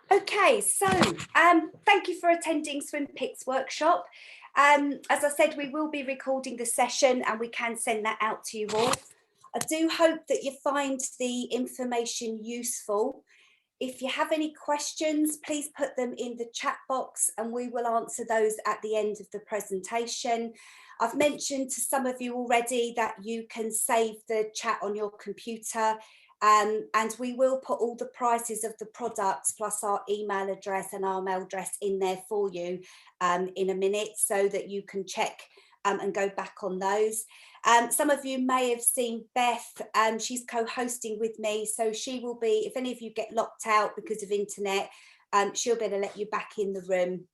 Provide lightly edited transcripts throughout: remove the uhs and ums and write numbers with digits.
Okay, so thank you for attending SwimPix workshop. As I said, we will be recording the session and we can send that out to you all. I do hope that you find the information useful. If you have any questions, please put them in the chat box and we will answer those at the end of the presentation. I've mentioned to some of you already that you can save the chat on your computer, and we will put all the prices of the products plus our email address and our mail address in there for you in a minute, so that you can check and go back on those. Some of you may have seen Beth, she's co-hosting with me, so she will be, if any of you get locked out because of internet, she'll be able to let you back in the room,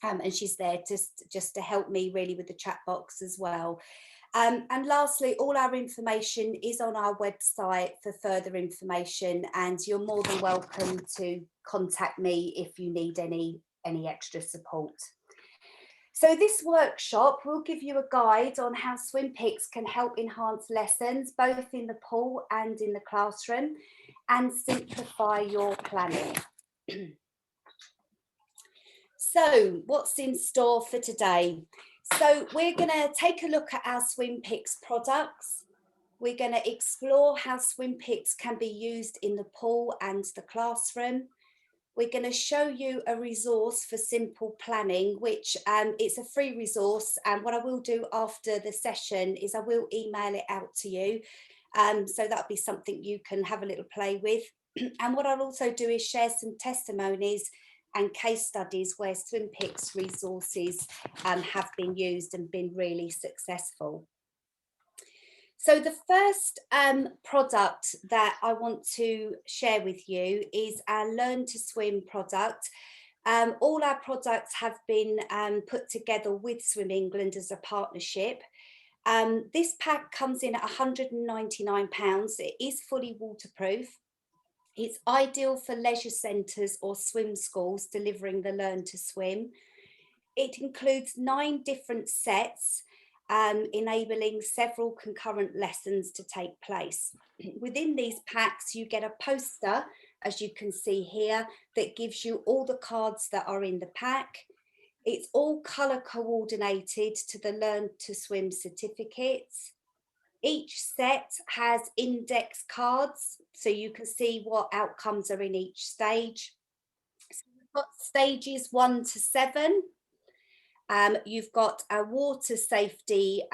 and she's there just to help me really with the chat box as well. And lastly, all our information is on our website for further information, and you're more than welcome to contact me if you need any extra support. So this workshop will give you a guide on how SwimPix can help enhance lessons, both in the pool and in the classroom, and simplify your planning. So what's in store for today? So we're going to take a look at our SwimPix products. We're going to explore how SwimPix can be used in the pool and the classroom. We're going to show you a resource for simple planning, which it's a free resource. And what I will do after the session is I will email it out to you. So that'll be something you can have a little play with. And what I'll also do is share some testimonies and case studies where SwimPix resources have been used and been really successful. So the first product that I want to share with you is our Learn to Swim product. All our products have been put together with Swim England as a partnership. This pack comes in at £199. It is fully waterproof. It's ideal for leisure centres or swim schools delivering the Learn to Swim. It includes 9 different sets, enabling several concurrent lessons to take place. Within these packs, you get a poster, as you can see here, that gives you all the cards that are in the pack. It's all colour coordinated to the Learn to Swim certificates. Each set has index cards, so you can see what outcomes are in each stage. So we've got stages 1 to 7. You've got a water safety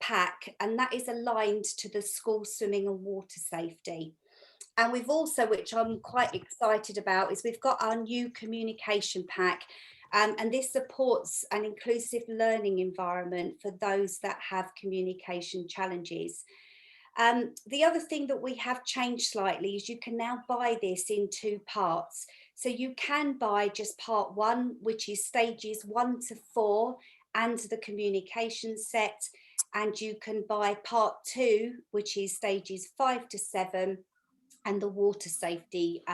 pack, and that is aligned to the school swimming and water safety. And we've also, which I'm quite excited about, is we've got our new communication pack. And this supports an inclusive learning environment for those that have communication challenges. The other thing that we have changed slightly is you can now buy this in 2 parts. So you can buy just part 1, which is stages 1 to 4 and the communication set. And you can buy part 2, which is stages 5 to 7 and the water safety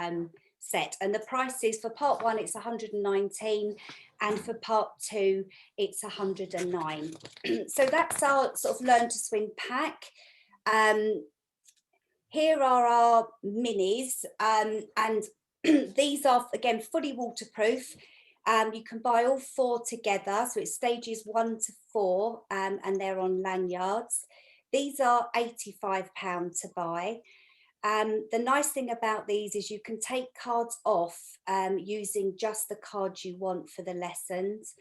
set. And the prices for part 1, it's 119, and for part 2, it's 109. So that's our sort of Learn to Swim pack. Here are our minis, and these are again fully waterproof. You can buy all 4 together, so it's stages 1 to 4, and they're on lanyards. These are £85 to buy. The nice thing about these is you can take cards off using just the cards you want for the lessons.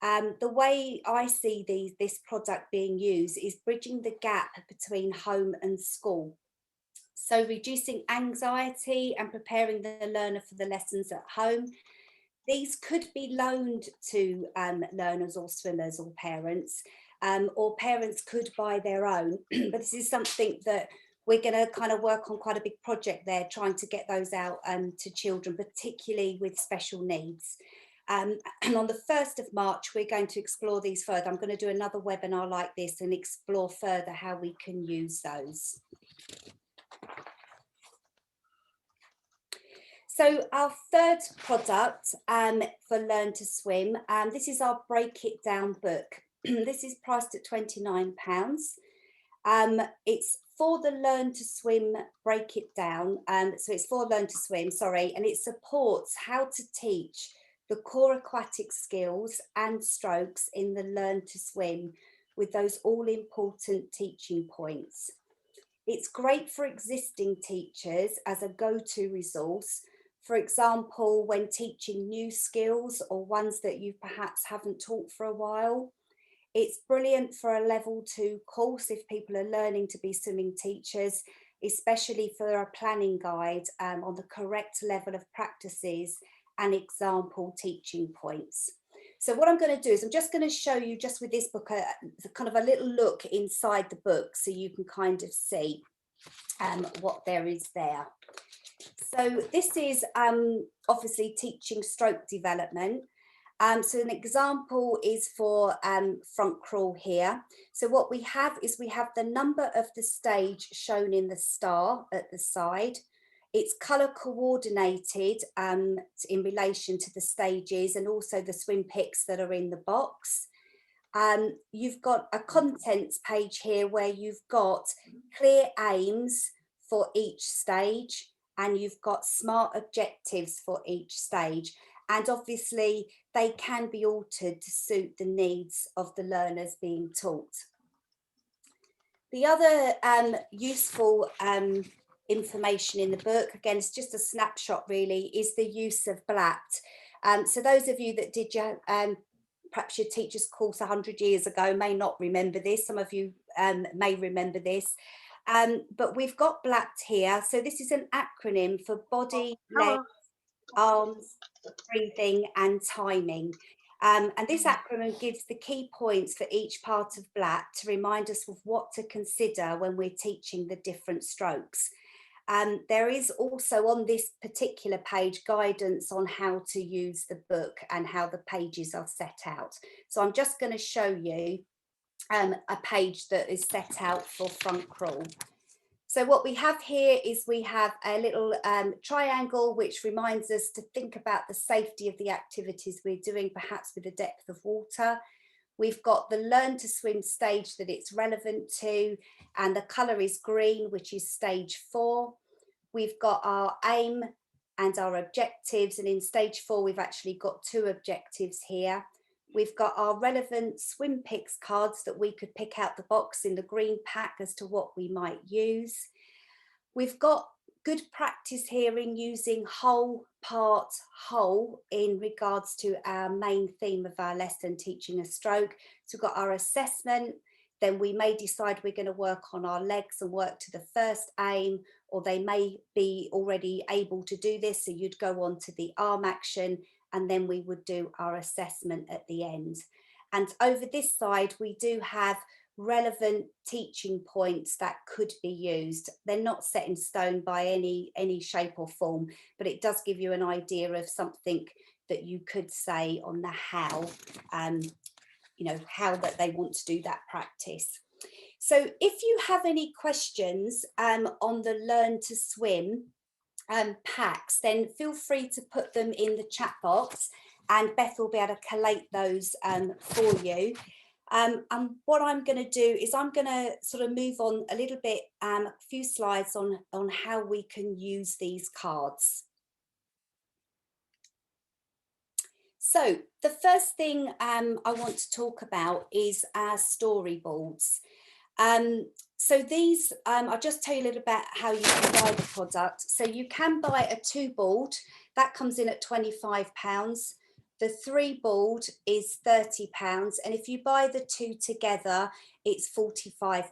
The way I see this product being used is bridging the gap between home and school. So reducing anxiety and preparing the learner for the lessons at home. These could be loaned to learners or swimmers or parents could buy their own. But this is something that we're going to kind of work on, quite a big project there, trying to get those out to children, particularly with special needs. And on the 1st of March, we're going to explore these further. I'm going to do another webinar like this and explore further how we can use those. So our third product for Learn to Swim, this is our Break It Down book. This is priced at £29. It's for the Learn to Swim, break it down. So it's for Learn to Swim, sorry, and it supports how to teach the core aquatic skills and strokes in the Learn to Swim with those all important teaching points. It's great for existing teachers as a go-to resource. For example, when teaching new skills or ones that you perhaps haven't taught for a while. It's brilliant for a level 2 course if people are learning to be swimming teachers, especially for a planning guide on the correct level of practices and example teaching points. So what I'm going to do is I'm just going to show you, just with this book, kind of a little look inside the book so you can kind of see what there is there. So this is obviously teaching stroke development. So an example is for front crawl here. So what we have is we have the number of the stage shown in the star at the side. It's colour coordinated in relation to the stages and also the SwimPix that are in the box. You've got a contents page here where you've got clear aims for each stage and you've got smart objectives for each stage. And obviously they can be altered to suit the needs of the learners being taught. The other useful information in the book, again, it's just a snapshot really, is the use of BLAT. So those of you that did your, perhaps your teacher's course 100 years ago may not remember this. Some of you may remember this. But we've got BLAT here. So this is an acronym for body, legs, arms, breathing and timing. And this acronym gives the key points for each part of BLAT to remind us of what to consider when we're teaching the different strokes. There is also on this particular page guidance on how to use the book and how the pages are set out. So I'm just going to show you a page that is set out for front crawl. So what we have here is we have a little triangle which reminds us to think about the safety of the activities we're doing, perhaps with the depth of water. We've got the Learn to Swim stage that it's relevant to, and the colour is green, which is stage 4. We've got our aim and our objectives, and in stage 4 we've actually got 2 objectives here. We've got our relevant SwimPix cards that we could pick out the box in the green pack as to what we might use. We've got good practice here in using whole, part, whole in regards to our main theme of our lesson, teaching a stroke. So we've got our assessment, then we may decide we're going to work on our legs and work to the first aim, or they may be already able to do this, so you'd go on to the arm action, and then we would do our assessment at the end. And over this side, we do have relevant teaching points that could be used. They're not set in stone by any shape or form, but it does give you an idea of something that you could say on the how, you know, how that they want to do that practice. So if you have any questions on the Learn to Swim packs, then feel free to put them in the chat box and Beth will be able to collate those for you. And what I'm going to do is I'm going to sort of move on a little bit, a few slides on how we can use these cards. So the first thing I want to talk about is our storyboards. So these, I'll just tell you a little about how you can buy the product. So you can buy a 2-board, that comes in at £25. The 3-board is £30, and if you buy the 2 together, it's £45.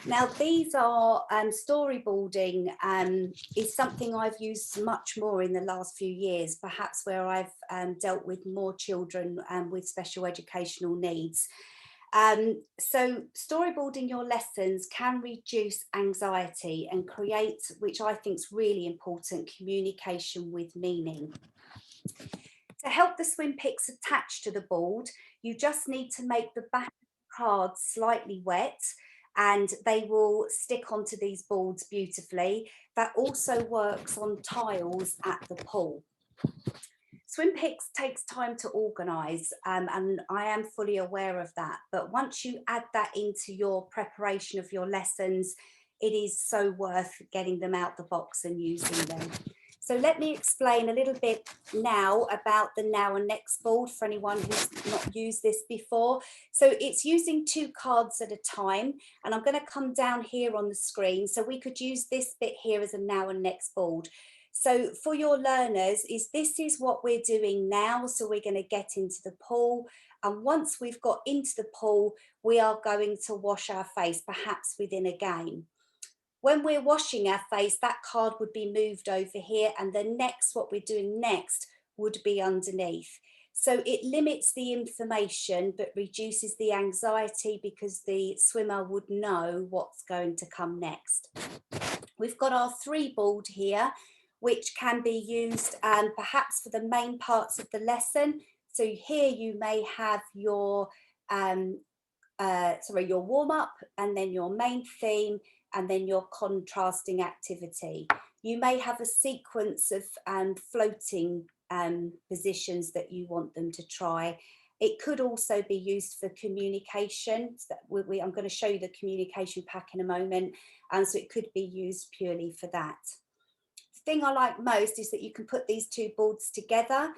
Now these are storyboarding is something I've used much more in the last few years, perhaps where I've dealt with more children with special educational needs. So storyboarding your lessons can reduce anxiety and create, which I think is really important, communication with meaning. To help the SwimPix attach to the board, you just need to make the back of the card slightly wet and they will stick onto these boards beautifully. That also works on tiles at the pool. SwimPix takes time to organise and I am fully aware of that, but once you add that into your preparation of your lessons, it is so worth getting them out the box and using them. So let me explain a little bit now about the now and next board for anyone who's not used this before. So it's using 2 cards at a time, and I'm going to come down here on the screen. So we could use this bit here as a now and next board. So for your learners, this is what we're doing now. So we're going to get into the pool. And once we've got into the pool, we are going to wash our face, perhaps within a game. When we're washing our face, that card would be moved over here, and the next, what we're doing next would be underneath. So it limits the information but reduces the anxiety, because the swimmer would know what's going to come next. We've got our 3 board here, which can be used perhaps for the main parts of the lesson. So here you may have your your warm-up, and then your main theme, and then your contrasting activity. You may have a sequence of floating positions that you want them to try. It could also be used for communication. So I'm going to show you the communication pack in a moment, and so it could be used purely for that. The thing I like most is that you can put these 2 boards together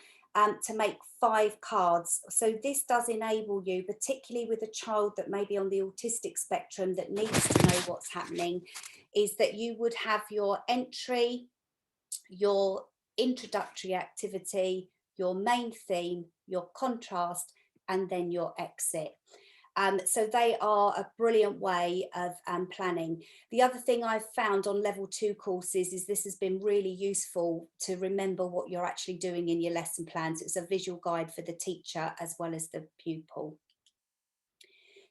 to make 5 cards. So this does enable you, particularly with a child that may be on the autistic spectrum that needs to know what's happening, is that you would have your entry, your introductory activity, your main theme, your contrast, and then your exit. So they are a brilliant way of planning. The other thing I've found on level 2 courses is this has been really useful to remember what you're actually doing in your lesson plans. It's a visual guide for the teacher as well as the pupil.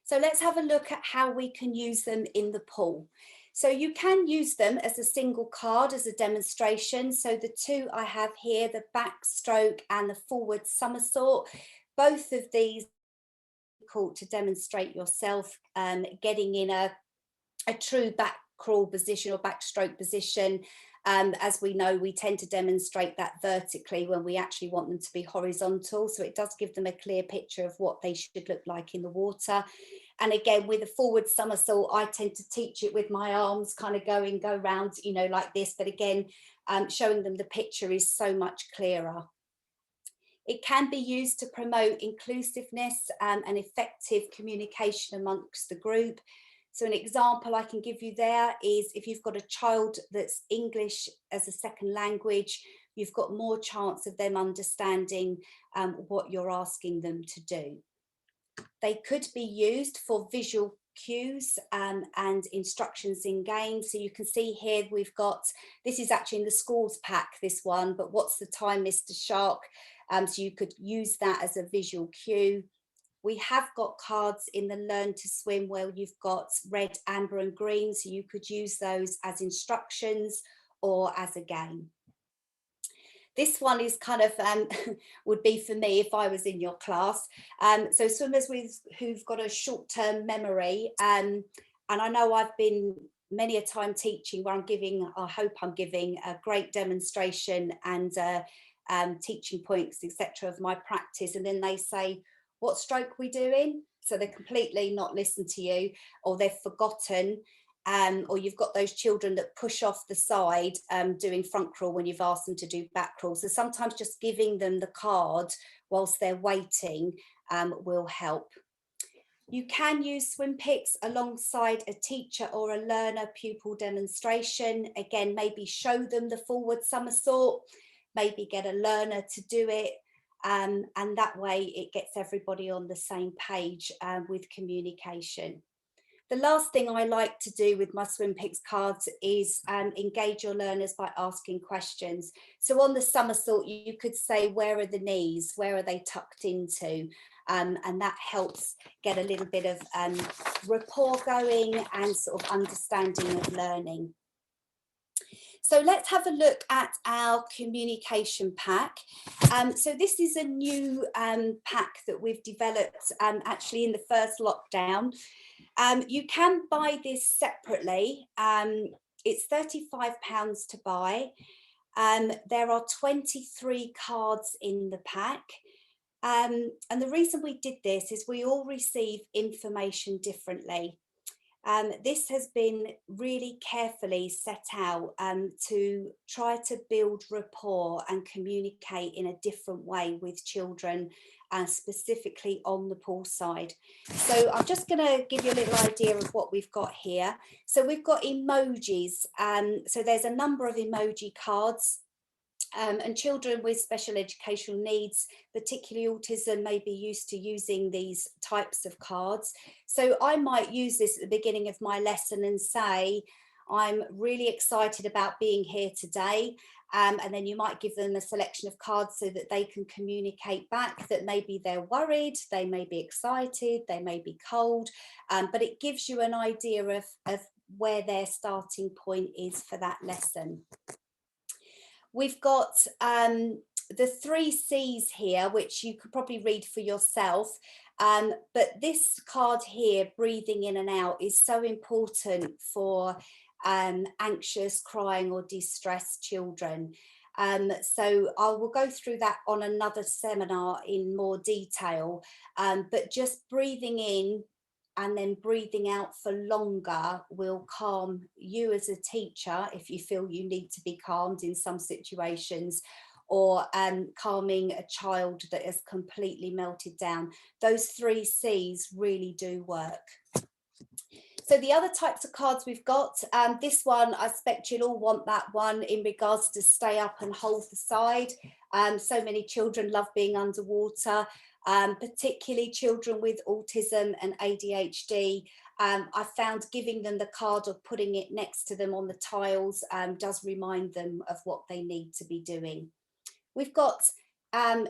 So let's have a look at how we can use them in the pool. So you can use them as a single card as a demonstration. So the 2 I have here, the backstroke and the forward somersault, both of these to demonstrate yourself getting in a true back crawl position or backstroke position. As we know, we tend to demonstrate that vertically when we actually want them to be horizontal. So it does give them a clear picture of what they should look like in the water. And again, with a forward somersault, I tend to teach it with my arms kind of go round, you know, like this. But again, showing them the picture is so much clearer. It can be used to promote inclusiveness and effective communication amongst the group. So an example I can give you there is if you've got a child that's English as a second language, you've got more chance of them understanding what you're asking them to do. They could be used for visual cues and instructions in game. So you can see here we've got, this is actually in the schools pack, this one, but what's the time, Mr. Shark? So you could use that as a visual cue. We have got cards in the Learn to Swim where you've got red, amber and green. So you could use those as instructions or as a game. This one is kind of would be for me if I was in your class. So swimmers who've got a short-term memory, and I know I've been many a time teaching where I hope I'm giving a great demonstration and teaching points, etc. of my practice, and then they say, what stroke we doing? So they're completely not listened to you, or they've forgotten. Or you've got those children that push off the side doing front crawl when you've asked them to do back crawl. So sometimes just giving them the card whilst they're waiting will help. You can use SwimPix alongside a teacher or a learner pupil demonstration. Again, maybe show them the forward somersault, maybe get a learner to do it. And that way it gets everybody on the same page with communication. The last thing I like to do with my SwimPix cards is engage your learners by asking questions. So on the somersault, you could say, where are the knees? Where are they tucked into? And that helps get a little bit of rapport going and sort of understanding of learning. So let's have a look at our communication pack. So this is a new pack that we've developed actually in the first lockdown. You can buy this separately. It's £35 to buy. There are 23 cards in the pack. And the reason we did this is we all receive information differently. This has been really carefully set out to try to build rapport and communicate in a different way with children, specifically on the poolside. So I'm just going to give you a little idea of what we've got here. So we've got emojis. So there's a number of emoji cards. And children with special educational needs, particularly autism, may be used to using these types of cards. So I might use this at the beginning of my lesson and say, I'm really excited about being here today. And then you might give them a selection of cards so that they can communicate back that maybe they're worried, they may be excited, they may be cold, but it gives you an idea of where their starting point is for that lesson. We've got the 3 C's here, which you could probably read for yourself. But this card here, breathing in and out, is so important for anxious, crying or distressed children. So I will go through that on another seminar in more detail, but just breathing in and then breathing out for longer will calm you as a teacher if you feel you need to be calmed in some situations, or calming a child that has completely melted down. Those 3 C's really do work. So the other types of cards we've got, this one, I expect you'll all want that one in regards to stay up and hold the side. So many children love being underwater. Particularly children with autism and ADHD. I found giving them the card or putting it next to them on the tiles does remind them of what they need to be doing. We've got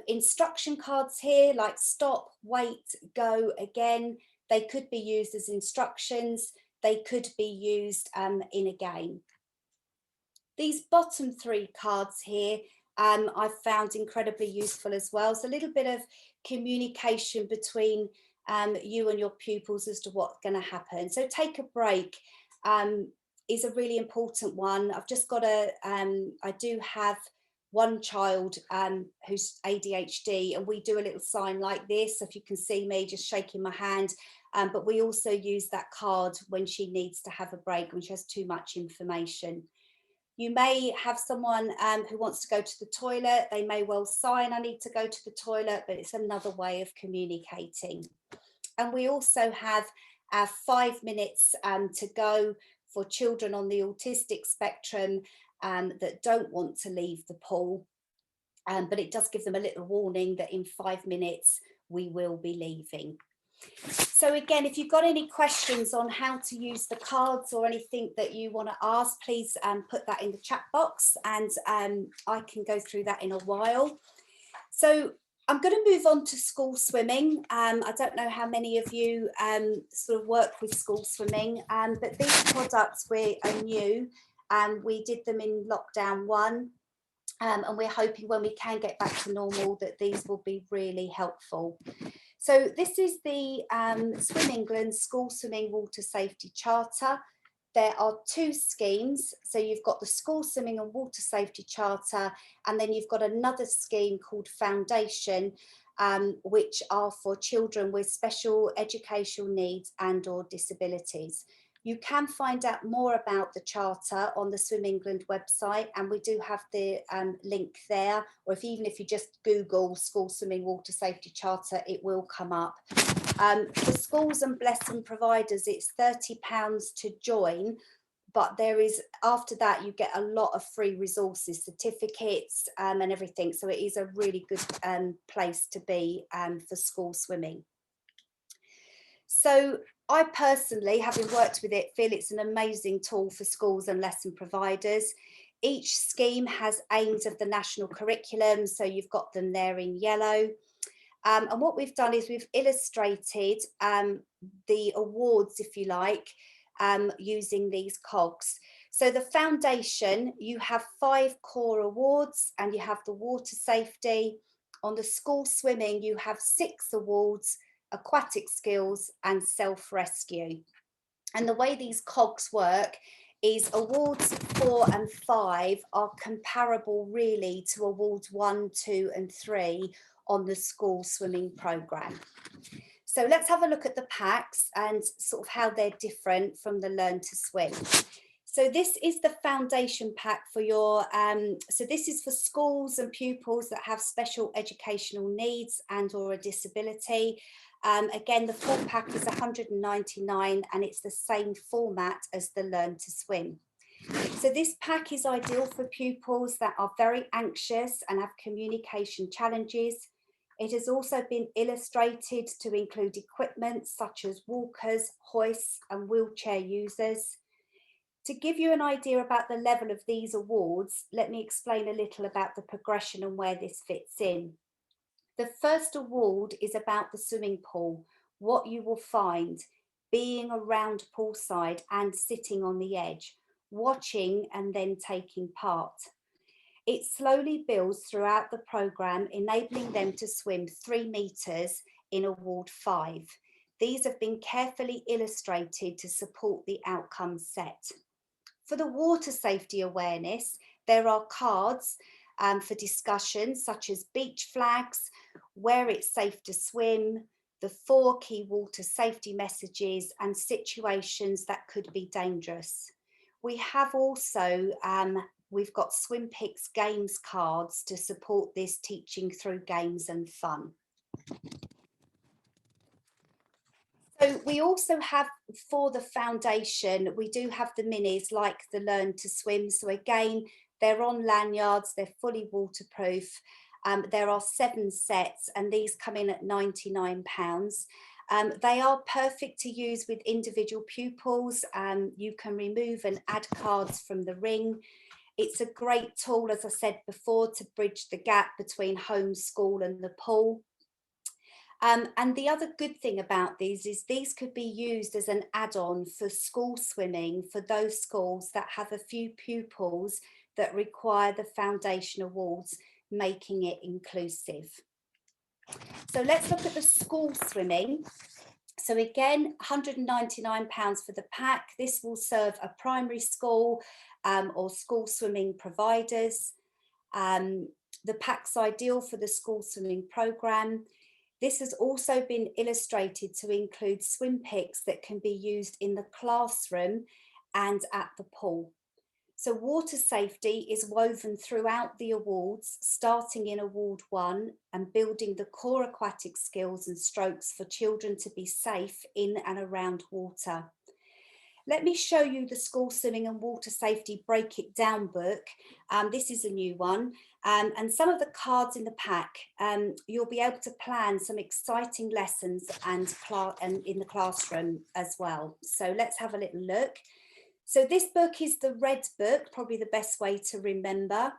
instruction cards here, like stop, wait, go, again. They could be used as instructions. They could be used in a game. These bottom 3 cards here I've found incredibly useful as well. So a little bit of communication between you and your pupils as to what's going to happen. So take a break is a really important one. I've just got I do have one child who's ADHD, and we do a little sign like this. If you can see me just shaking my hand, but we also use that card when she needs to have a break, when she has too much information. You may have someone who wants to go to the toilet. They may well sign, I need to go to the toilet, but it's another way of communicating. And we also have our 5 minutes to go for children on the autistic spectrum that don't want to leave the pool. But it does give them a little warning that in 5 minutes we will be leaving. So again, if you've got any questions on how to use the cards or anything that you want to ask, please put that in the chat box, and I can go through that in a while. So I'm going to move on to school swimming. I don't know how many of you sort of work with school swimming, but these products are new, and we did them in lockdown 1. And we're hoping when we can get back to normal that these will be really helpful. So this is the Swim England School Swimming Water Safety Charter. There are 2 schemes. So you've got the School Swimming and Water Safety Charter, and then you've got another scheme called Foundation, which are for children with special educational needs and or disabilities. You can find out more about the charter on the Swim England website, and we do have the link there, or even if you just Google School Swimming Water Safety Charter, it will come up. For schools and blessing providers, it's £30 to join, but there is, after that, you get a lot of free resources, certificates and everything. So it is a really good place to be for school swimming. So I personally, having worked with it, feel it's an amazing tool for schools and lesson providers. Each scheme has aims of the national curriculum, so you've got them there in yellow. And what we've done is we've illustrated the awards, if you like, using these cogs. So the foundation, you have 5 core awards, and you have the water safety. On the school swimming, you have 6 awards, aquatic skills and self-rescue. And the way these cogs work is awards 4 and 5 are comparable really to awards 1, 2 and 3 on the school swimming programme. So let's have a look at the packs and sort of how they're different from the Learn to Swim. So this is the foundation pack for your, so this is for schools and pupils that have special educational needs and or a disability. Again, the full pack is $199 and it's the same format as the Learn to Swim. So this pack is ideal for pupils that are very anxious and have communication challenges. It has also been illustrated to include equipment such as walkers, hoists and wheelchair users. To give you an idea about the level of these awards, let me explain a little about the progression and where this fits in. The first award is about the swimming pool, what you will find, being around poolside and sitting on the edge, watching and then taking part. It slowly builds throughout the programme, enabling them to swim 3 metres in Award 5. These have been carefully illustrated to support the outcome set. For the water safety awareness, there are cards for discussion such as beach flags, where it's safe to swim, the 4 key water safety messages and situations that could be dangerous. We have also, we've got SwimPix games cards to support this teaching through games and fun. So we also have, for the foundation, we do have the minis like the Learn to Swim. So again, they're on lanyards, they're fully waterproof. There are 7 sets and these come in at £99. They are perfect to use with individual pupils. You can remove and add cards from the ring. It's a great tool, as I said before, to bridge the gap between home, school and the pool. And the other good thing about these is these could be used as an add-on for school swimming for those schools that have a few pupils that require the foundation awards, making it inclusive. So let's look at the school swimming. So again, £199 for the pack. This will serve a primary school or school swimming providers. The pack's ideal for the school swimming programme. This has also been illustrated to include SwimPix that can be used in the classroom and at the pool. So water safety is woven throughout the awards, starting in Award 1 and building the core aquatic skills and strokes for children to be safe in and around water. Let me show you the school swimming and water safety break it down book. This is a new one. And some of the cards in the pack, you'll be able to plan some exciting lessons and in the classroom as well. So let's have a little look. So this book is the red book, probably the best way to remember.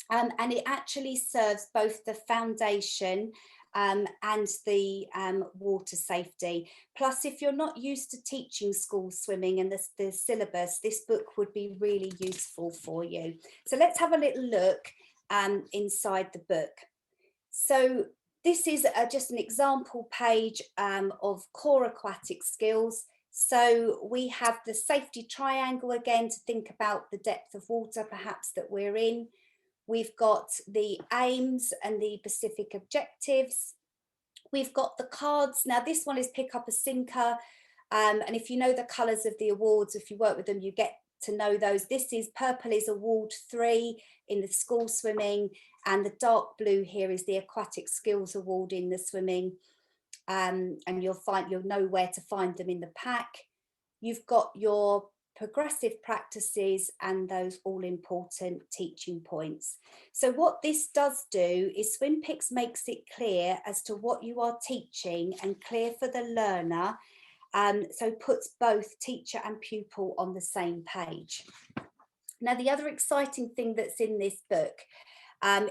And it actually serves both the foundation and the water safety. Plus, if you're not used to teaching school swimming and the syllabus, this book would be really useful for you. So let's have a little look inside the book. So this is just an example page of core aquatic skills. So we have the safety triangle again to think about the depth of water perhaps that we're in. We've got the aims and the specific objectives. We've got the cards. Now this one is pick up a sinker. And if you know the colours of the awards, if you work with them, you get to know those. This is purple is Award 3 in the school swimming, and the dark blue here is the Aquatic Skills Award in the swimming. And you'll know where to find them in the pack. You've got your progressive practices and those all-important teaching points. So what this does do is SwimPix makes it clear as to what you are teaching and clear for the learner, so puts both teacher and pupil on the same page. Now, the other exciting thing that's in this book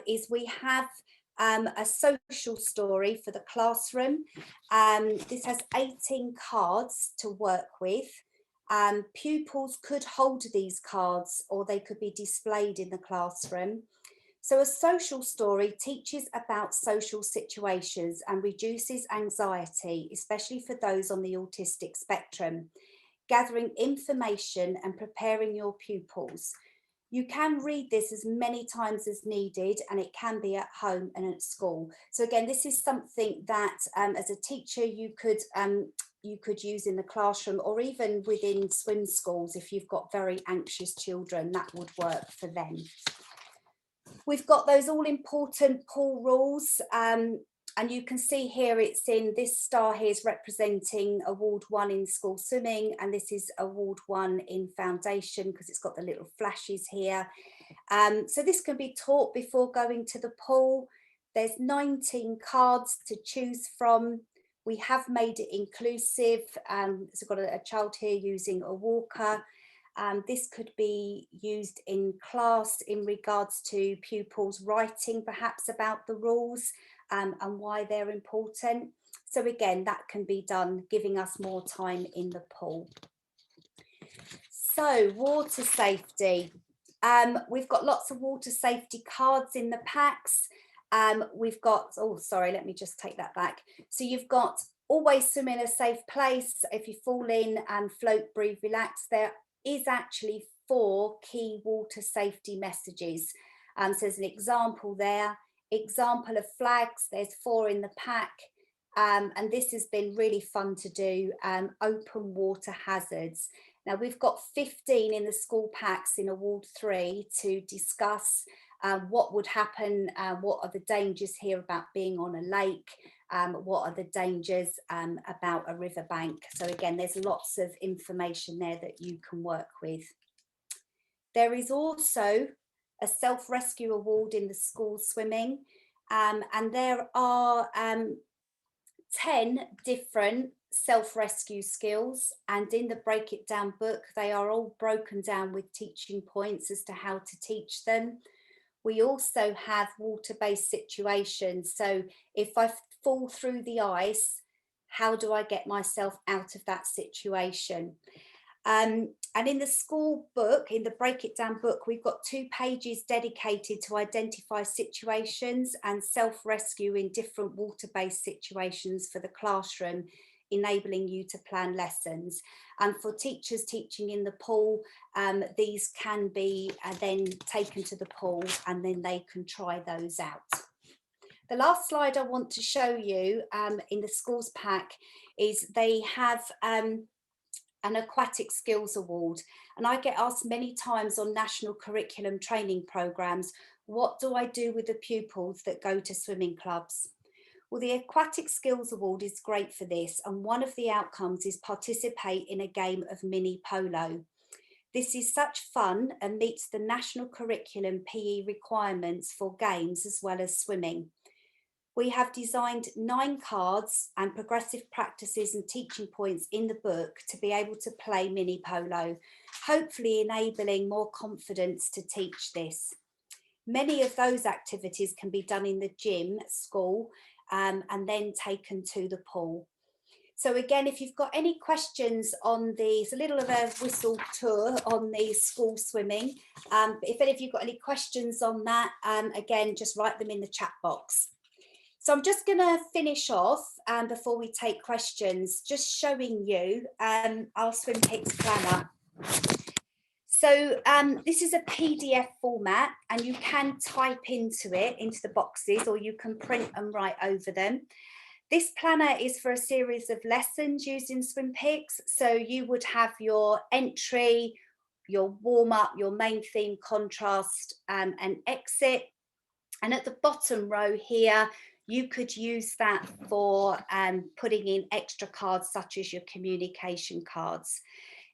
is we have a social story for the classroom. This has 18 cards to work with. Pupils could hold these cards or they could be displayed in the classroom. So a social story teaches about social situations and reduces anxiety, especially for those on the autistic spectrum, gathering information and preparing your pupils. You can read this as many times as needed, and it can be at home and at school. So again, this is something that as a teacher you could use in the classroom, or even within swim schools. If you've got very anxious children, that would work for them. We've got those all important pool rules, and you can see here it's in this star here is representing award 1 in school swimming, and this is award 1 in foundation because it's got the little flashes here. So this can be taught before going to the pool. There's 19 cards to choose from. We have made it inclusive. So I've got a child here using a walker. This could be used in class in regards to pupils writing perhaps about the rules and why they're important. So again, that can be done, giving us more time in the pool. So water safety. We've got lots of water safety cards in the packs. We've got, oh, sorry, let me just take that back. So you've got always swim in a safe place. If you fall in, float, breathe, relax. There is actually 4 key water safety messages. So there's an example there. Example of flags, there's 4 in the pack. And this has been really fun to do, open water hazards. Now we've got 15 in the school packs in Award 3 to discuss what would happen, what are the dangers here about being on a lake, what are the dangers about a riverbank. So again, there's lots of information there that you can work with. There is also a self-rescue award in the school swimming, and there are 10 different self-rescue skills, and in the Break It Down book they are all broken down with teaching points as to how to teach them. We also have water-based situations, so if I fall through the ice, how do I get myself out of that situation? And in the school book, in the Break It Down book, we've got 2 pages dedicated to identify situations and self-rescue in different water-based situations for the classroom, enabling you to plan lessons. And for teachers teaching in the pool, these can be then taken to the pool and then they can try those out. The last slide I want to show you in the schools pack is they have an Aquatic Skills Award, and I get asked many times on national curriculum training programs, what do I do with the pupils that go to swimming clubs? Well, the Aquatic Skills Award is great for this, and one of the outcomes is participate in a game of mini polo. This is such fun and meets the national curriculum PE requirements for games as well as swimming. We have designed 9 cards and progressive practices and teaching points in the book to be able to play mini polo, hopefully enabling more confidence to teach this. Many of those activities can be done in the gym at school and then taken to the pool. So again, if you've got any questions on these, a little of a whistle tour on the school swimming, if any of you've got any questions on that, again, just write them in the chat box. So I'm just going to finish off before we take questions, just showing you our SwimPix planner. So this is a PDF format, and you can type into the boxes, or you can print and write over them. This planner is for a series of lessons used in SwimPix. So you would have your entry, your warm-up, your main theme, contrast, and exit. And at the bottom row here, you could use that for putting in extra cards such as your communication cards.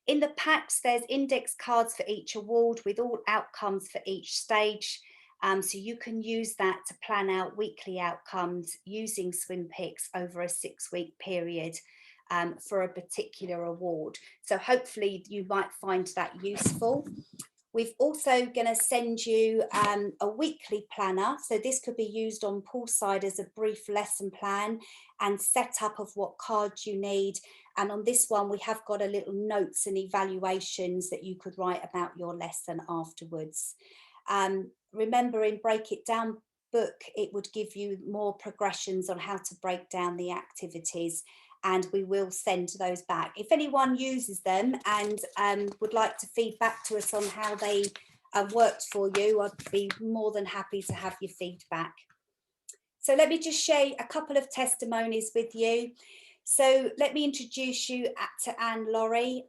In the packs, there's index cards for each award with all outcomes for each stage. So you can use that to plan out weekly outcomes using SwimPix over a 6-week period for a particular award. So hopefully you might find that useful. We've also going to send you a weekly planner. So this could be used on poolside as a brief lesson plan and setup of what cards you need. And on this one, we have got a little notes and evaluations that you could write about your lesson afterwards. Remember, in Break It Down book, it would give you more progressions on how to break down the activities, and we will send those back. If anyone uses them and would like to feed back to us on how they worked for you, I'd be more than happy to have your feedback. So let me just share a couple of testimonies with you. So let me introduce you to Anne-Laurie.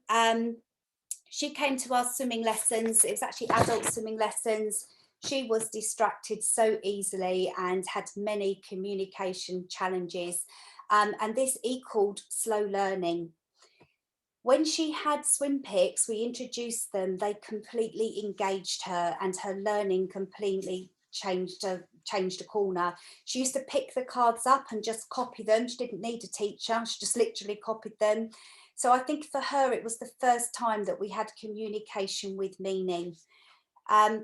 She came to our swimming lessons. It was actually adult swimming lessons. She was distracted so easily and had many communication challenges. And this equaled slow learning. When she had SwimPix, we introduced them, they completely engaged her and her learning completely changed a corner. She used to pick the cards up and just copy them. She didn't need a teacher, she just literally copied them. So I think for her, it was the first time that we had communication with meaning.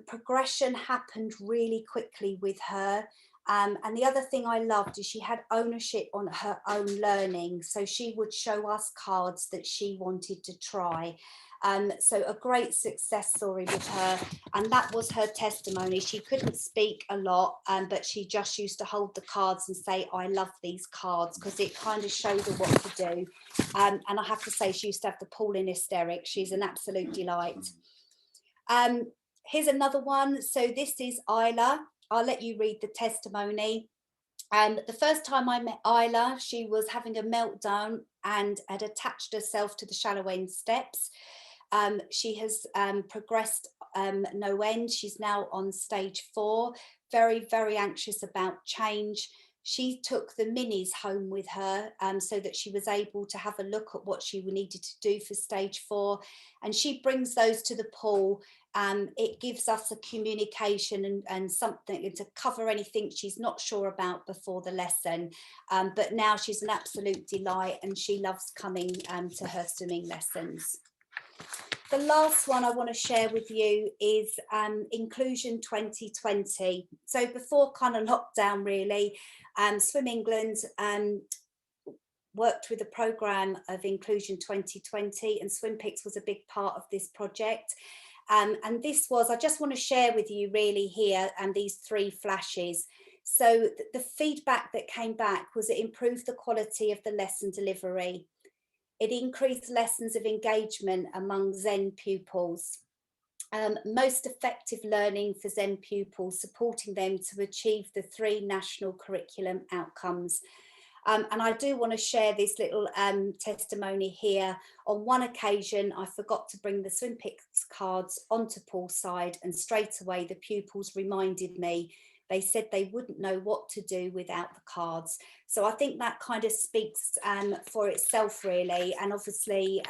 Progression happened really quickly with her. And the other thing I loved is she had ownership on her own learning. So she would show us cards that she wanted to try. So a great success story with her. And that was her testimony. She couldn't speak a lot, but she just used to hold the cards and say, I love these cards, because it kind of showed her what to do. And I have to say, she used to have the pool in hysterics. She's an absolute delight. Here's another one. So this is Isla. I'll let you read the testimony. The first time I met Isla, she was having a meltdown and had attached herself to the shallow end steps. She has progressed no end. She's now on stage 4, very, very anxious about change. She took the minis home with her so that she was able to have a look at what she needed to do for stage 4. And she brings those to the pool. It gives us a communication and something to cover anything she's not sure about before the lesson. But now she's an absolute delight and she loves coming to her swimming lessons. The last one I want to share with you is Inclusion 2020. So before kind of lockdown really, Swim England worked with a programme of Inclusion 2020 and SwimPix was a big part of this project. And this was, I just want to share with you really here and these 3 flashes. So the feedback that came back was it improved the quality of the lesson delivery. It increased lessons of engagement among Zen pupils. Most effective learning for Zen pupils, supporting them to achieve the 3 national curriculum outcomes. And I do want to share this little testimony here. On one occasion, I forgot to bring the SwimPix cards onto poolside, and straight away the pupils reminded me. They said they wouldn't know what to do without the cards. So I think that kind of speaks for itself really. And obviously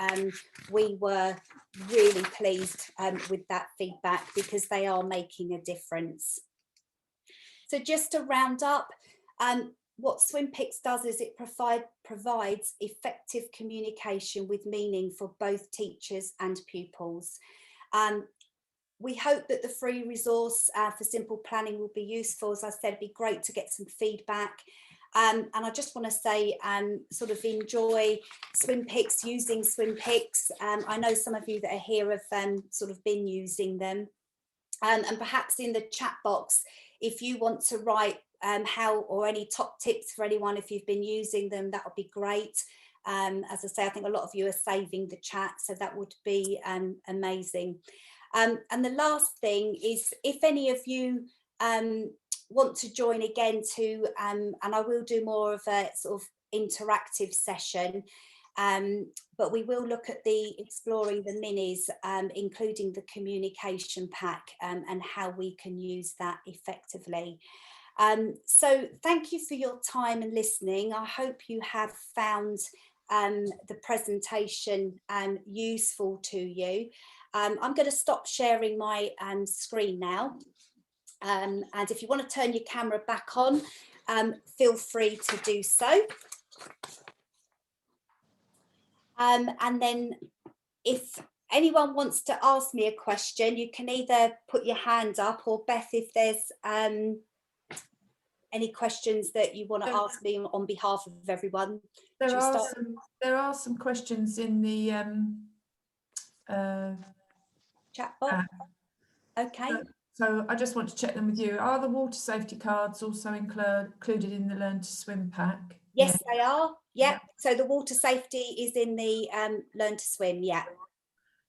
we were really pleased with that feedback because they are making a difference. So just to round up, what SwimPix does is it provides effective communication with meaning for both teachers and pupils. We hope that the free resource for simple planning will be useful. As I said, it'd be great to get some feedback. And I just want to say, sort of enjoy SwimPix, using SwimPix. I know some of you that are here have sort of been using them. And perhaps in the chat box, if you want to write how or any top tips for anyone, if you've been using them, that would be great. As I say, I think a lot of you are saving the chat, so that would be amazing. And the last thing is, if any of you want to join again to, and I will do more of a sort of interactive session, but we will look at exploring the minis, including the communication pack and how we can use that effectively. So thank you for your time and listening. I hope you have found the presentation useful to you. I'm going to stop sharing my screen now. And if you want to turn your camera back on, feel free to do so. And then if anyone wants to ask me a question, you can either put your hand up, or Beth, if there's any questions that you want to ask me on behalf of everyone. There are some questions in the chat box. Okay. So I just want to check them with you. Are the water safety cards also included in the Learn to Swim pack? Yes, yeah. They are. Yeah. So the water safety is in the Learn to Swim. Yeah.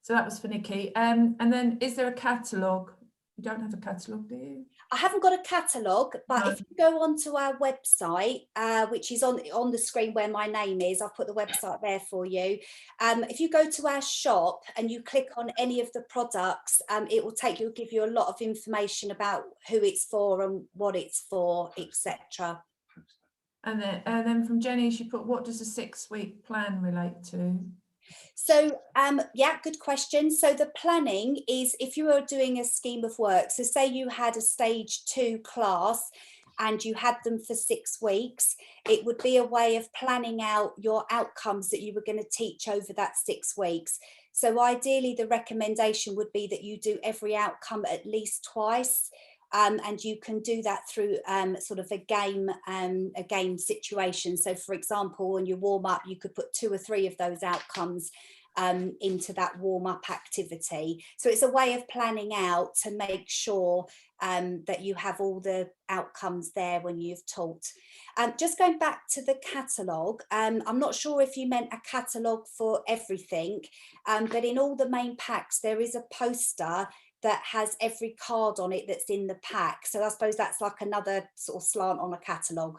So that was for Nikki. And then, is there a catalogue You don't have a catalogue, do you? I haven't got a catalogue, but No. if you go onto our website, which is on the screen where my name is, I've put the website there for you. If you go to our shop and you click on any of the products, it will give you a lot of information about who it's for and what it's for, etc. And then from Jenny, she put, what does a 6-week plan relate to? So, yeah, good question. So the planning is if you are doing a scheme of work, so say you had a stage 2 class and you had them for 6 weeks, it would be a way of planning out your outcomes that you were going to teach over that 6 weeks. So ideally, the recommendation would be that you do every outcome at least twice. And you can do that through sort of a game situation. So for example, when you warm up, you could put 2 or 3 of those outcomes into that warm-up activity. So it's a way of planning out to make sure that you have all the outcomes there when you've taught. Just going back to the catalogue, I'm not sure if you meant a catalogue for everything, but in all the main packs there is a poster that has every card on it that's in the pack. So I suppose that's like another sort of slant on a catalogue.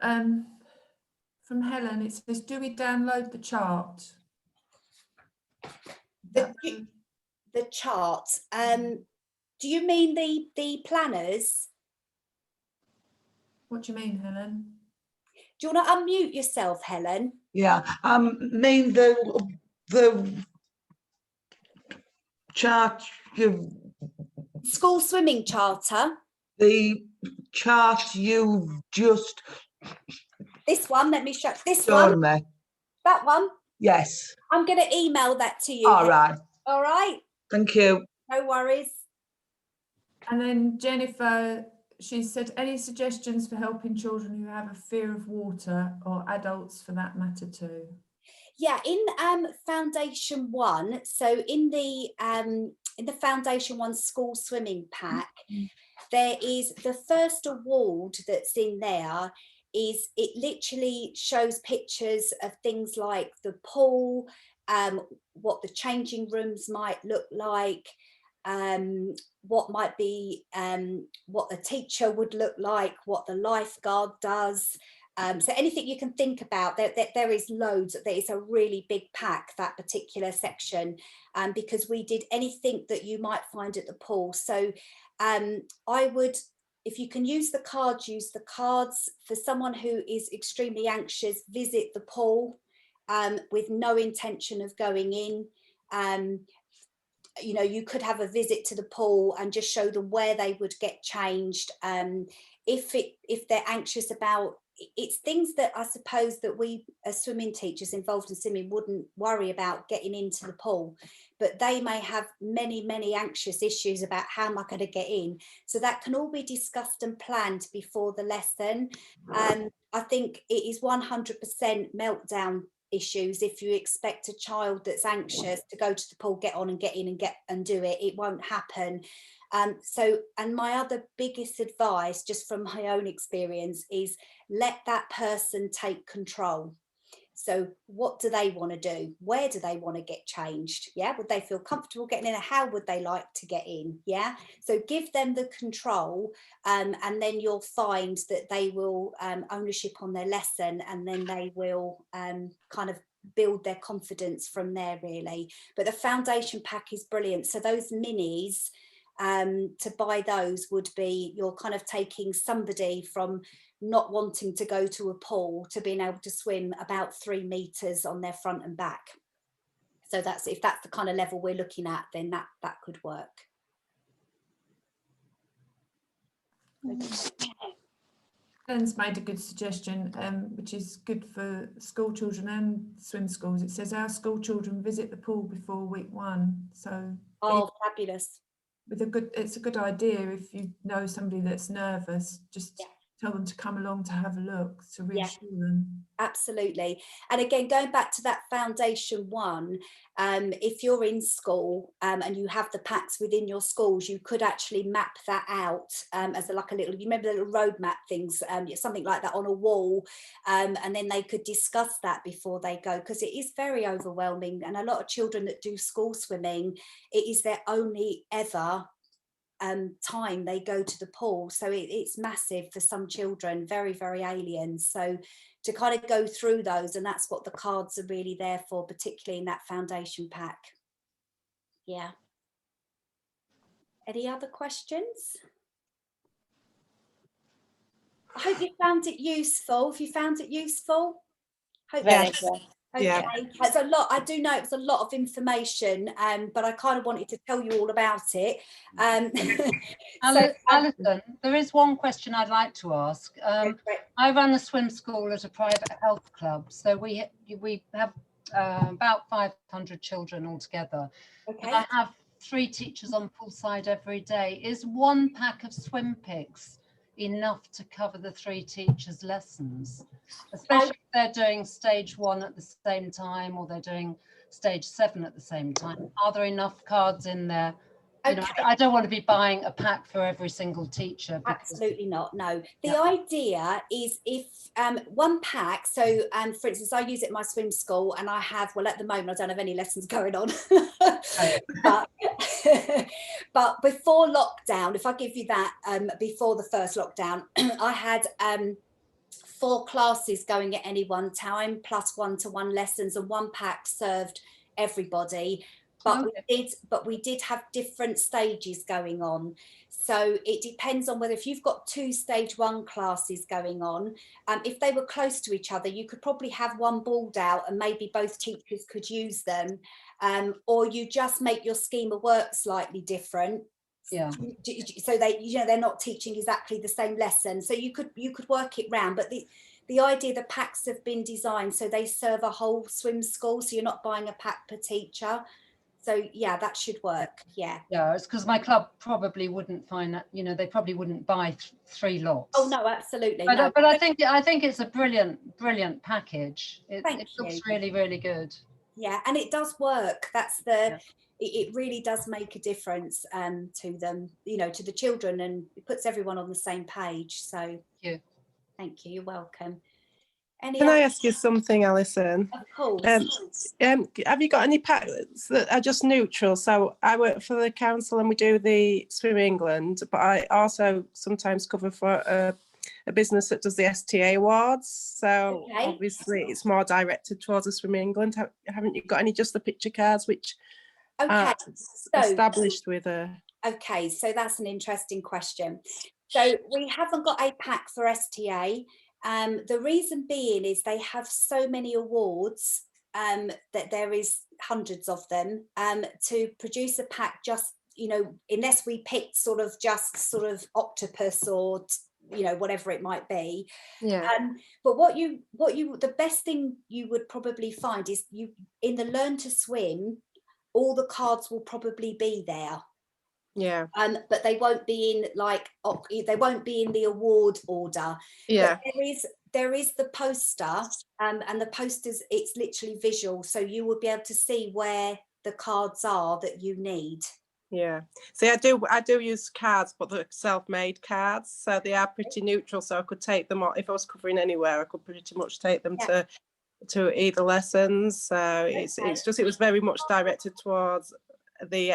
From Helen, it says, do we download the chart? The chart. Do you mean the planners? What do you mean, Helen? Do you want to unmute yourself, Helen? Yeah, mean the chart, School swimming charter. the chart you just This one, let me show this shown one. me. That one. Yes. I'm going to email that to you. All right. All right. Thank you. No worries. And then Jennifer, she said, any suggestions for helping children who have a fear of water, or adults for that matter too? Yeah, in Foundation 1, so in the Foundation 1 school swimming pack, there is the first award that's in there. Is it literally shows pictures of things like the pool, what the changing rooms might look like, what might be, what the teacher would look like, what the lifeguard does. So anything you can think about, there is loads. There is a really big pack, that particular section, because we did anything that you might find at the pool. So I would, if you can use the cards, use the cards. For someone who is extremely anxious, visit the pool with no intention of going in. You know, you could have a visit to the pool and just show them where they would get changed. If they're anxious about, it's things that I suppose that we as swimming teachers involved in swimming wouldn't worry about getting into the pool, but they may have many anxious issues about how am I going to get in. So that can all be discussed and planned before the lesson. I think it is 100% meltdown issues if you expect a child that's anxious to go to the pool, get on and get in and do it. It won't happen. And my other biggest advice, just from my own experience, is let that person take control. So what do they want to do? Where do they want to get changed? Yeah, would they feel comfortable getting in? How would they like to get in? Yeah, so give them the control, and then you'll find that they will ownership on their lesson, and then they will kind of build their confidence from there, really. But the foundation pack is brilliant. So those minis, to buy those would be, you're kind of taking somebody from not wanting to go to a pool to being able to swim about 3 meters on their front and back. So that's, if that's the kind of level we're looking at, then that could work. Helen's made a good suggestion, which is good for school children and swim schools. It says our school children visit the pool before week 1. So Fabulous. it's a good idea if you know somebody that's nervous, just tell them to come along to have a look, to Yeah. reassure them. Absolutely. And again, going back to that foundation one, if you're in school and you have the packs within your schools, you could actually map that out as like a little, you remember the little road map things, something like that on a wall, and then they could discuss that before they go, because it is very overwhelming. And a lot of children that do school swimming, it is their only ever time they go to the pool, so it's massive for some children, very, very alien. So to kind of go through those, and that's what the cards are really there for, particularly in that foundation pack. Yeah. Any other questions? I hope you found it useful. If you found it useful, hope Very so. good. Okay, Yeah. it's a lot. I do know it was a lot of information, but I kind of wanted to tell you all about it. Alison, there is one question I'd like to ask. I run a swim school at a private health club, so we have about 500 children altogether. Okay. And I have 3 teachers on poolside every day. Is one pack of SwimPix enough to cover the 3 teachers' lessons, especially if they're doing stage 1 at the same time, or they're doing stage 7 at the same time? Are there enough cards in there? You know, I don't want to be buying a pack for every single teacher. Absolutely not. No. The idea is if one pack, so for instance, I use it in my swim school, and I have, well, at the moment I don't have any lessons going on, but before lockdown, if I give you that, before the first lockdown, I had 4 classes going at any one time, plus 1-to-1 lessons, and one pack served everybody. But we did have different stages going on. So it depends on whether, if you've got 2 stage 1 classes going on, if they were close to each other, you could probably have one balled out and maybe both teachers could use them, or you just make your schema work slightly different. Yeah. So they, they're not teaching exactly the same lesson. So you could work it round. But the idea, the packs have been designed so they serve a whole swim school. So you're not buying a pack per teacher. So yeah, that should work. Yeah. Yeah, it's because my club probably wouldn't find that, they probably wouldn't buy 3 lots. Oh no, absolutely. But, no. But I think it's a brilliant package. It looks really, really good. Yeah, and it does work. That's it really does make a difference to them, to the children, and it puts everyone on the same page. So thank you. You're welcome. Can I ask you something, Alison? Of course. Have you got any packs that are just neutral? So I work for the council and we do the Swim England, but I also sometimes cover for a business that does the STA awards. So obviously it's more directed towards the Swim England. Haven't you got any just the picture cards which are established with a... Okay, so that's an interesting question. So we haven't got a pack for STA. The reason being is they have so many awards that there is hundreds of them, to produce a pack just, unless we picked sort of octopus or, whatever it might be. Yeah. But the best thing you would probably find is in the Learn to Swim, all the cards will probably be there. Yeah. But they won't be in the award order. Yeah. But there is the poster, and the posters, it's literally visual, so you will be able to see where the cards are that you need. Yeah. See, I do use cards, but they're self-made cards, so they are pretty neutral. So I could take them if I was covering anywhere. I could pretty much take them to either lessons. So it was very much directed towards the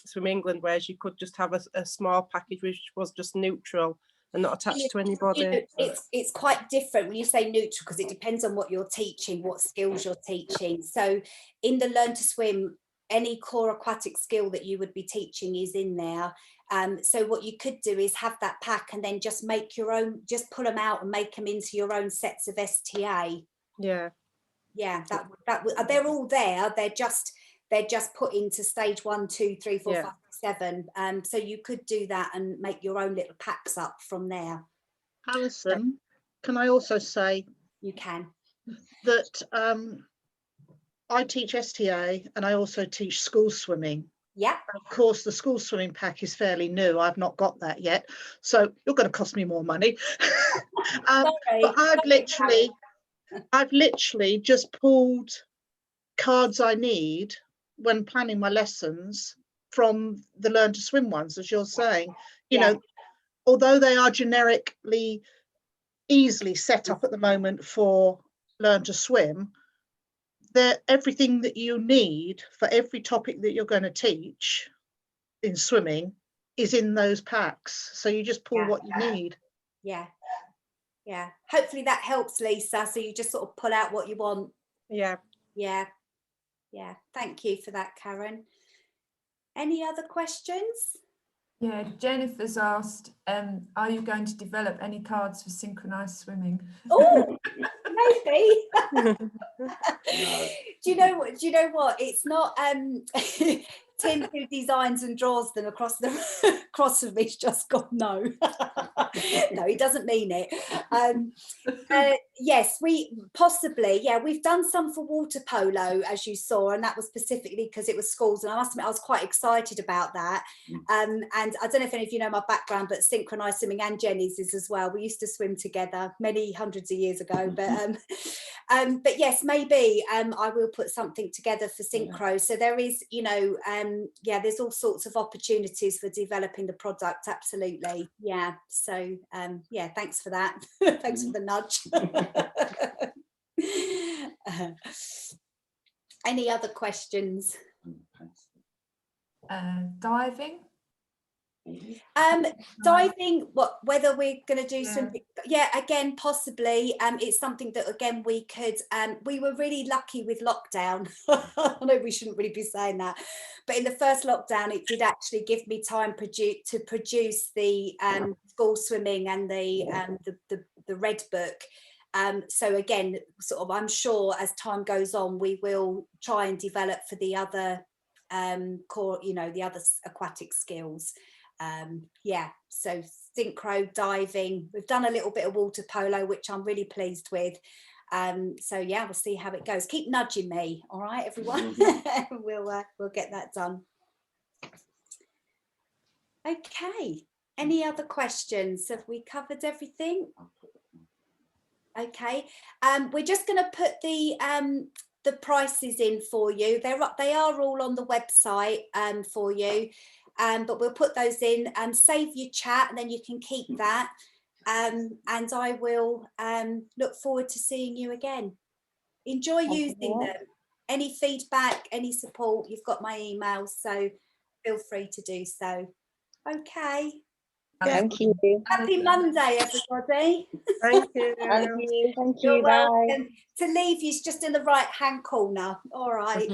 Swim England, whereas you could just have a small package which was just neutral and not attached to anybody. It's quite different when you say neutral, because it depends on what you're teaching, what skills you're teaching. So in the Learn to Swim, any core aquatic skill that you would be teaching is in there. So what you could do is have that pack and then just make your own, just pull them out and make them into your own sets of STA. Yeah. Yeah, they're all there. They're just put into stage 1, 2, 3, 4, 5, 7. So you could do that and make your own little packs up from there. Alison, can I also say you can that I teach STA and I also teach school swimming, Yeah. Of course, the school swimming pack is fairly new. I've not got that yet, so you're going to cost me more money. But I've literally just pulled cards I need when planning my lessons from the Learn to Swim ones, as you're saying. You know, although they are generically easily set up at the moment for Learn to Swim, they're everything that you need for every topic that you're going to teach in swimming is in those packs. So you just pull what you need. Yeah. Hopefully that helps, Lisa. So you just sort of pull out what you want. Yeah. Thank you for that, Karen. Any other questions? Yeah, Jennifer's asked, are you going to develop any cards for synchronized swimming? Oh, maybe. Do you know what? It's not Tim who designs and draws them across of me's just gone no. No, he doesn't mean it. Yes, we possibly, we've done some for water polo, as you saw, and that was specifically because it was schools, and I must admit I was quite excited about that. And I don't know if any of you know my background, but synchronized swimming and Jenny's is as well. We used to swim together many hundreds of years ago, but yes, maybe I will put something together for synchro. So there is, you know, there's all sorts of opportunities for developing the product. Absolutely. So thanks for that. Thanks for the nudge. Any other questions? Diving? Diving, whether we're going to do something, again, possibly. It's something that, again, we could, we were really lucky with lockdown. I know we shouldn't really be saying that, but in the first lockdown it did actually give me time to produce the school swimming and the red book. So again, sort of, I'm sure as time goes on we will try and develop for the other core, you know, the other aquatic skills. So synchro, diving, we've done a little bit of water polo, which I'm really pleased with. So we'll see how it goes. Keep nudging me, all right, everyone. We'll get that done. Okay, any other questions? Have we covered everything? Okay, we're just going to put the prices in for you. They are all on the website for you. But we'll put those in and save your chat, and then you can keep that. And I will look forward to seeing you again. Enjoy using them. Any feedback, any support, you've got my email, so feel free to do so. Okay. Thank you. Happy Monday, everybody. Thank you. Thank you. Thank You're you. Bye. welcome. To leave you's just in the right hand corner. All right.